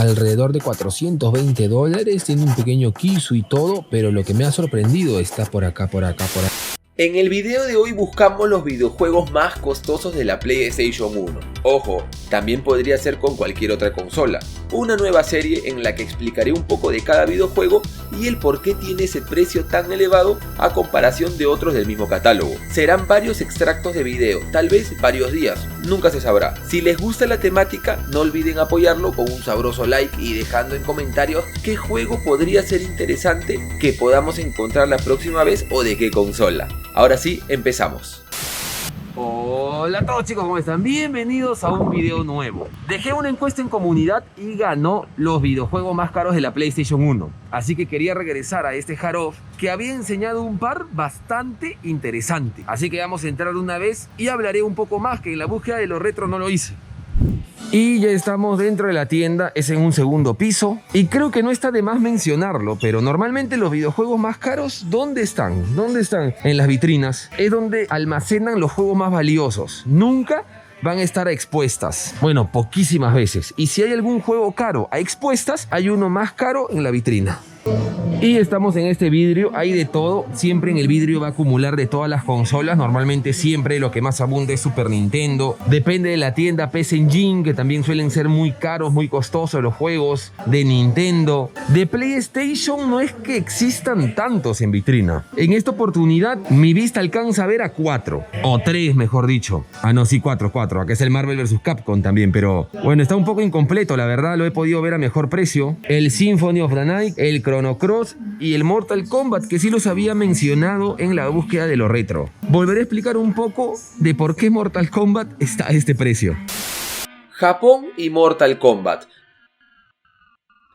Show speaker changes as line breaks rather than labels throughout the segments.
alrededor de $420, tiene un pequeño Kisu y todo, pero lo que me ha sorprendido está por acá.
En el video de hoy buscamos los videojuegos más costosos de la PlayStation 1. Ojo, también podría ser con cualquier otra consola. Una nueva serie en la que explicaré un poco de cada videojuego y el por qué tiene ese precio tan elevado a comparación de otros del mismo catálogo. Serán varios extractos de video, tal vez varios días, nunca se sabrá. Si les gusta la temática, no olviden apoyarlo con un sabroso like y dejando en comentarios qué juego podría ser interesante que podamos encontrar la próxima vez o de qué consola. Ahora sí, empezamos.
Hola a todos chicos, ¿cómo están? Bienvenidos a un video nuevo. Dejé una encuesta en comunidad y ganó los videojuegos más caros de la PlayStation 1. Así que quería regresar a este Jaroff que había enseñado un par bastante interesante. Así que vamos a entrar una vez y hablaré un poco más, que en la búsqueda de los retro no lo hice. Y ya estamos dentro de la tienda, es en un segundo piso. Y creo que no está de más mencionarlo, pero normalmente los videojuegos más caros, ¿dónde están? ¿Dónde están? En las vitrinas. Es donde almacenan los juegos más valiosos. Nunca van a estar a expuestas. Bueno, poquísimas veces. Y si hay algún juego caro a expuestas, hay uno más caro en la vitrina. Y estamos en este vidrio, hay de todo. Siempre en el vidrio va a acumular de todas las consolas. Normalmente siempre lo que más abunda es Super Nintendo. Depende de la tienda, PC Engine, que también suelen ser muy caros, muy costosos los juegos de Nintendo. De PlayStation no es que existan tantos en vitrina. En esta oportunidad mi vista alcanza a ver a 4 o 3, mejor dicho. Ah no, sí, 4. Acá es el Marvel vs. Capcom también, pero bueno, está un poco incompleto, la verdad. Lo he podido ver a mejor precio. El Symphony of the Night, el Chrono Cross y el Mortal Kombat, que sí los había mencionado en la búsqueda de lo retro. Volveré a explicar un poco de por qué Mortal Kombat está a este precio.
Japón y Mortal Kombat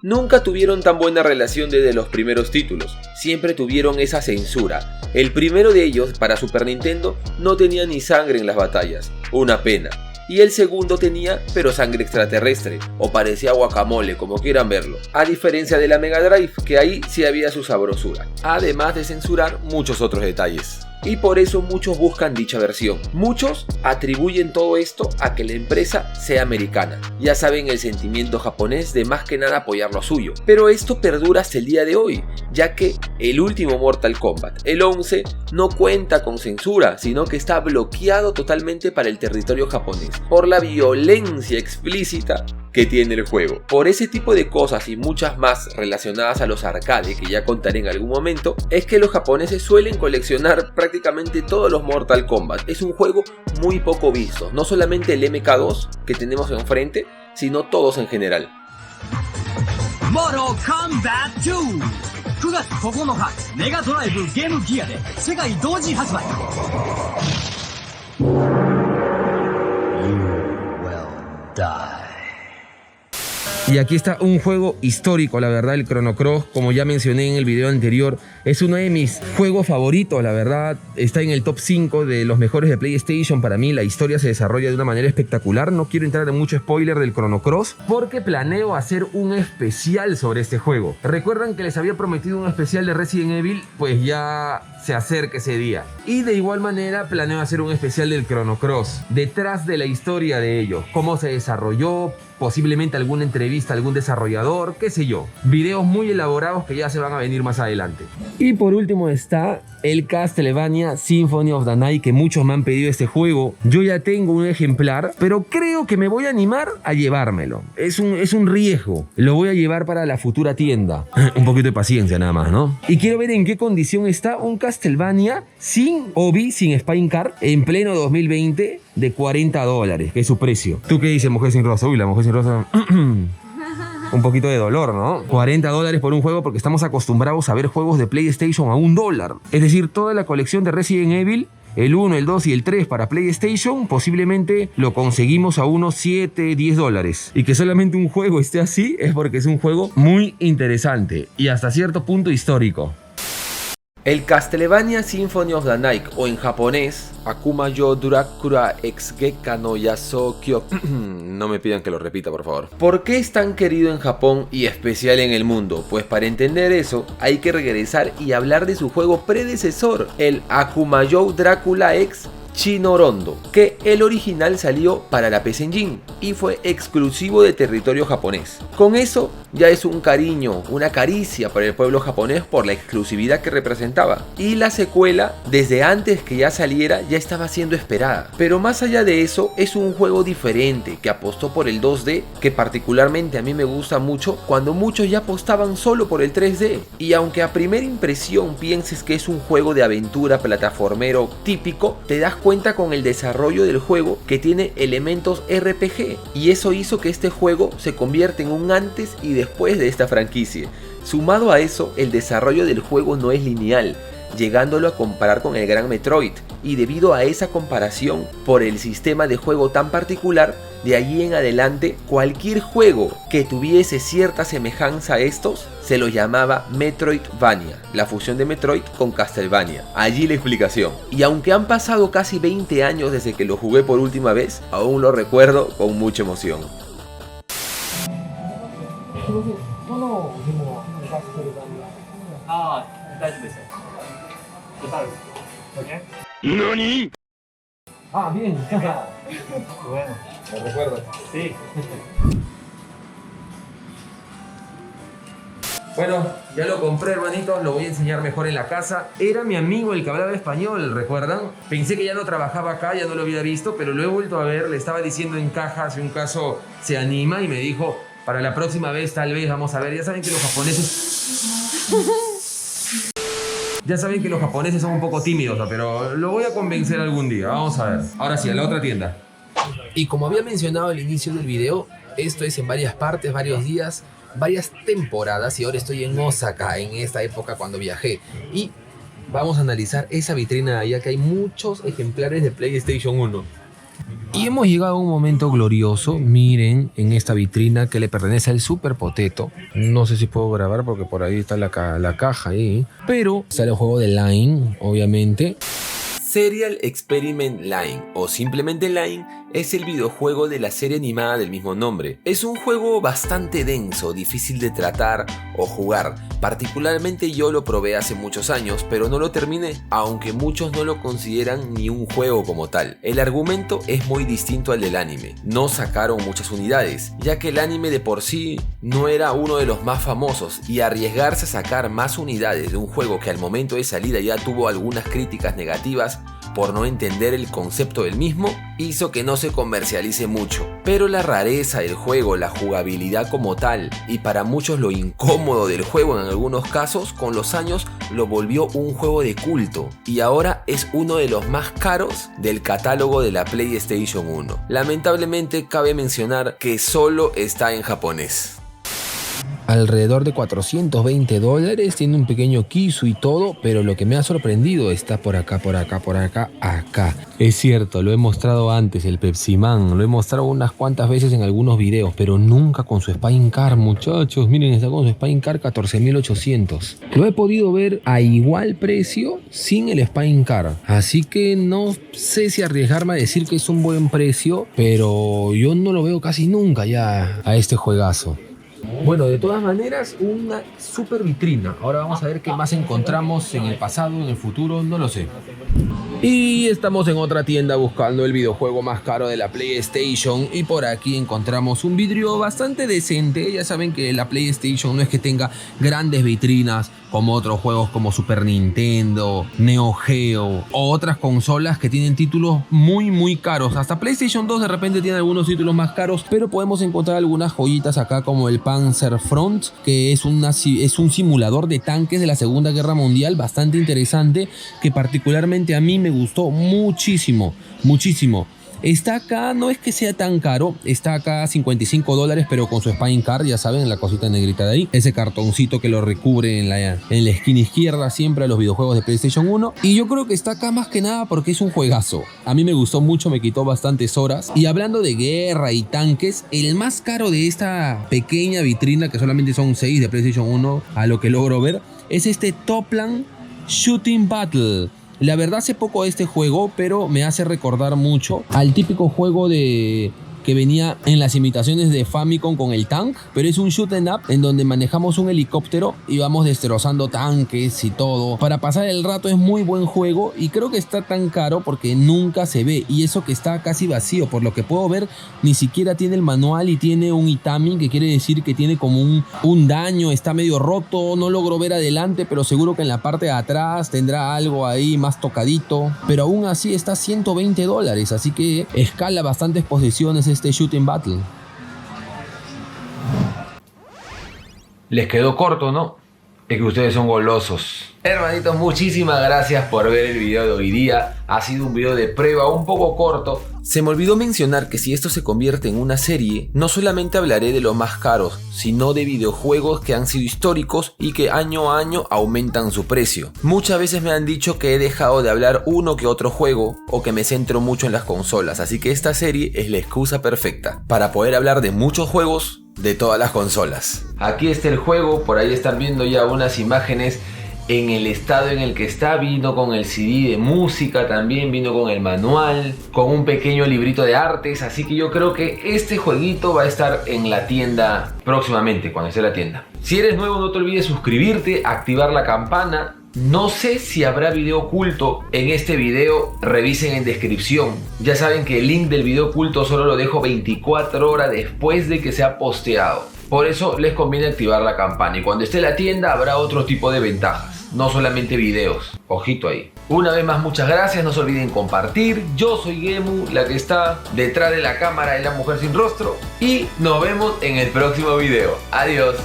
nunca tuvieron tan buena relación desde los primeros títulos, siempre tuvieron esa censura. El primero de ellos, para Super Nintendo, no tenía ni sangre en las batallas, una pena. Y el segundo tenía, pero sangre extraterrestre, o parecía guacamole, como quieran verlo. A diferencia de la Mega Drive, que ahí sí había su sabrosura, además de censurar muchos otros detalles. Y por eso muchos buscan dicha versión. Muchos atribuyen todo esto a que la empresa sea americana. Ya saben el sentimiento japonés de más que nada apoyar lo suyo. Pero esto perdura hasta el día de hoy, ya que el último Mortal Kombat, el 11, no cuenta con censura, sino que está bloqueado totalmente para el territorio japonés, por la violencia explícita que tiene el juego. Por ese tipo de cosas y muchas más relacionadas a los arcades, que ya contaré en algún momento, es que los japoneses suelen coleccionar prácticamente todos los Mortal Kombat. Es un juego muy poco visto, no solamente el MK2 que tenemos enfrente, sino todos en general.
Mortal Kombat 2 9月9日メガドライブゲームギアで世界同時発売 You will die.
Y aquí está un juego histórico, la verdad, el Chrono Cross, como ya mencioné en el video anterior, es uno de mis juegos favoritos, la verdad, está en el top 5 de los mejores de PlayStation. Para mí la historia se desarrolla de una manera espectacular. No quiero entrar en mucho spoiler del Chrono Cross, porque planeo hacer un especial sobre este juego. ¿Recuerdan que les había prometido un especial de Resident Evil? Pues ya se acerca ese día. Y de igual manera planeo hacer un especial del Chrono Cross, detrás de la historia de ello, cómo se desarrolló, posiblemente alguna entrevista a algún desarrollador, qué sé yo. Videos muy elaborados que ya se van a venir más adelante. Y por último está el Castlevania Symphony of the Night, que muchos me han pedido este juego. Yo ya tengo un ejemplar, pero creo que me voy a animar a llevármelo. Es un riesgo. Lo voy a llevar para la futura tienda. Un poquito de paciencia nada más, ¿no? Y quiero ver en qué condición está un Castlevania sin Obi, sin Spine Card, en pleno 2020, de $40, que es su precio. ¿Tú qué dices, Mujer Sin Rosa? Uy, la Mujer Sin Rosa... un poquito de dolor, ¿no? $40 por un juego, porque estamos acostumbrados a ver juegos de PlayStation a $1. Es decir, toda la colección de Resident Evil, el 1, el 2 y el 3 para PlayStation, posiblemente lo conseguimos a unos $7, $10. Y que solamente un juego esté así es porque es un juego muy interesante y hasta cierto punto histórico.
El Castlevania Symphony of the Night, o en japonés, Akuma yo Durakura Exgeka no Yasokyo. No me pidan que lo repita, por favor. ¿Por qué es tan querido en Japón y especial en el mundo? Pues para entender eso, hay que regresar y hablar de su juego predecesor, el Akuma yo Drácula X Shinorondo, que el original salió para la PC Engine y fue exclusivo de territorio japonés. Con eso ya es un cariño, una caricia para el pueblo japonés por la exclusividad que representaba. Y la secuela, desde antes que ya saliera, ya estaba siendo esperada. Pero más allá de eso, es un juego diferente que apostó por el 2D, que particularmente a mí me gusta mucho cuando muchos ya apostaban solo por el 3D. Y aunque a primera impresión pienses que es un juego de aventura plataformero típico, te das cuenta con el desarrollo del juego que tiene elementos RPG, y eso hizo que este juego se convierta en un antes y después de esta franquicia. Sumado a eso, el desarrollo del juego no es lineal, llegándolo a comparar con el gran Metroid, y debido a esa comparación, por el sistema de juego tan particular, de allí en adelante cualquier juego que tuviese cierta semejanza a estos se lo llamaba Metroidvania, la fusión de Metroid con Castlevania. Allí la explicación. Y aunque han pasado casi 20 años desde que lo jugué por última vez, aún lo recuerdo con mucha emoción.
¡Nani! Ah, bien.
Bueno,
¿Te recuerdas?
sí.
Bueno, ya lo compré, hermanitos, lo voy a enseñar mejor en la casa. Era mi amigo el que hablaba español, ¿recuerdan? Pensé que ya no trabajaba acá, ya no lo había visto, pero lo he vuelto a ver. Le estaba diciendo en caja, si un caso se anima, y me dijo, para la próxima vez tal vez, vamos a ver. Ya saben que los japoneses son un poco tímidos, pero lo voy a convencer algún día, vamos a ver. Ahora sí, a la otra tienda.
Y como había mencionado al inicio del video, esto es en varias partes, varios días, varias temporadas, y ahora estoy en Osaka, en esta época cuando viajé. Y vamos a analizar esa vitrina allá, que hay muchos ejemplares de PlayStation 1. Y hemos llegado a un momento glorioso. Miren en esta vitrina que le pertenece al Super Potato. No sé si puedo grabar porque por ahí está la caja ahí. Pero sale el juego de Line, obviamente.
Serial Experiment Line, o simplemente Line, es el videojuego de la serie animada del mismo nombre. Es un juego bastante denso, difícil de tratar o jugar. Particularmente yo lo probé hace muchos años, pero no lo terminé, aunque muchos no lo consideran ni un juego como tal. El argumento es muy distinto al del anime. No sacaron muchas unidades, ya que el anime de por sí no era uno de los más famosos, y arriesgarse a sacar más unidades de un juego que al momento de salida ya tuvo algunas críticas negativas por no entender el concepto del mismo, hizo que no se comercialice mucho. Pero la rareza del juego, la jugabilidad como tal, y para muchos lo incómodo del juego en algunos casos, con los años lo volvió un juego de culto, y ahora es uno de los más caros del catálogo de la PlayStation 1. Lamentablemente cabe mencionar que solo está en japonés.
Alrededor de $420, tiene un pequeño quiso y todo, pero lo que me ha sorprendido está por acá. Es cierto, lo he mostrado antes, el Pepsi Man, lo he mostrado unas cuantas veces en algunos videos, pero nunca con su Spine Car, muchachos. Miren, está con su Spine Car 14.800. Lo he podido ver a igual precio sin el Spine Car, así que no sé si arriesgarme a decir que es un buen precio, pero yo no lo veo casi nunca ya a este juegazo. Bueno, de todas maneras, una super vitrina. Ahora vamos a ver qué más encontramos en el pasado, en el futuro, no lo sé. Y estamos en otra tienda buscando el videojuego más caro de la PlayStation, y por aquí encontramos un vidrio bastante decente. Ya saben que la PlayStation no es que tenga grandes vitrinas como otros juegos como Super Nintendo, Neo Geo o otras consolas que tienen títulos muy caros. Hasta PlayStation 2 de repente tiene algunos títulos más caros, pero podemos encontrar algunas joyitas acá como el Panzer Front, que es un simulador de tanques de la Segunda Guerra Mundial bastante interesante, que particularmente a mí me gustó muchísimo. Está acá, no es que sea tan caro, está acá $55, pero con su Spine Card, ya saben, la cosita negrita de ahí, ese cartoncito que lo recubre en la esquina izquierda siempre a los videojuegos de PlayStation 1. Y yo creo que está acá más que nada porque es un juegazo. A mí me gustó mucho, me quitó bastantes horas. Y hablando de guerra y tanques, el más caro de esta pequeña vitrina, que solamente son 6 de PlayStation 1, a lo que logro ver, es este Toplan Shooting Battle. La verdad sé poco de este juego, pero me hace recordar mucho al típico juego de que venía en las imitaciones de Famicom con el tank, pero es un shoot 'em up en donde manejamos un helicóptero y vamos destrozando tanques y todo. Para pasar el rato es muy buen juego y creo que está tan caro porque nunca se ve, y eso que está casi vacío. Por lo que puedo ver, ni siquiera tiene el manual y tiene un Itami, que quiere decir que tiene como un daño, está medio roto. No logro ver adelante, pero seguro que en la parte de atrás tendrá algo ahí más tocadito, pero aún así está $120, así que escala bastantes posiciones este Shooting Battle.
Les quedó corto, ¿no? Es que ustedes son golosos. Hermanitos, muchísimas gracias por ver el video de hoy día. Ha sido un video de prueba un poco corto. Se me olvidó mencionar que si esto se convierte en una serie, no solamente hablaré de los más caros, sino de videojuegos que han sido históricos y que año a año aumentan su precio. Muchas veces me han dicho que he dejado de hablar uno que otro juego o que me centro mucho en las consolas, así que esta serie es la excusa perfecta para poder hablar de muchos juegos de todas las consolas. Aquí está el juego, por ahí están viendo ya unas imágenes en el estado en el que está. Vino con el CD de música, también vino con el manual, con un pequeño librito de artes, así que yo creo que este jueguito va a estar en la tienda próximamente, cuando esté la tienda. Si eres nuevo, no te olvides suscribirte, activar la campana. No sé si habrá video oculto en este video, revisen en descripción. Ya saben que el link del video oculto solo lo dejo 24 horas después de que sea posteado. Por eso les conviene activar la campana, y cuando esté la tienda habrá otro tipo de ventajas, no solamente videos. Ojito ahí. Una vez más, muchas gracias, no se olviden compartir. Yo soy Gemu, la que está detrás de la cámara de la mujer sin rostro, y nos vemos en el próximo video. Adiós.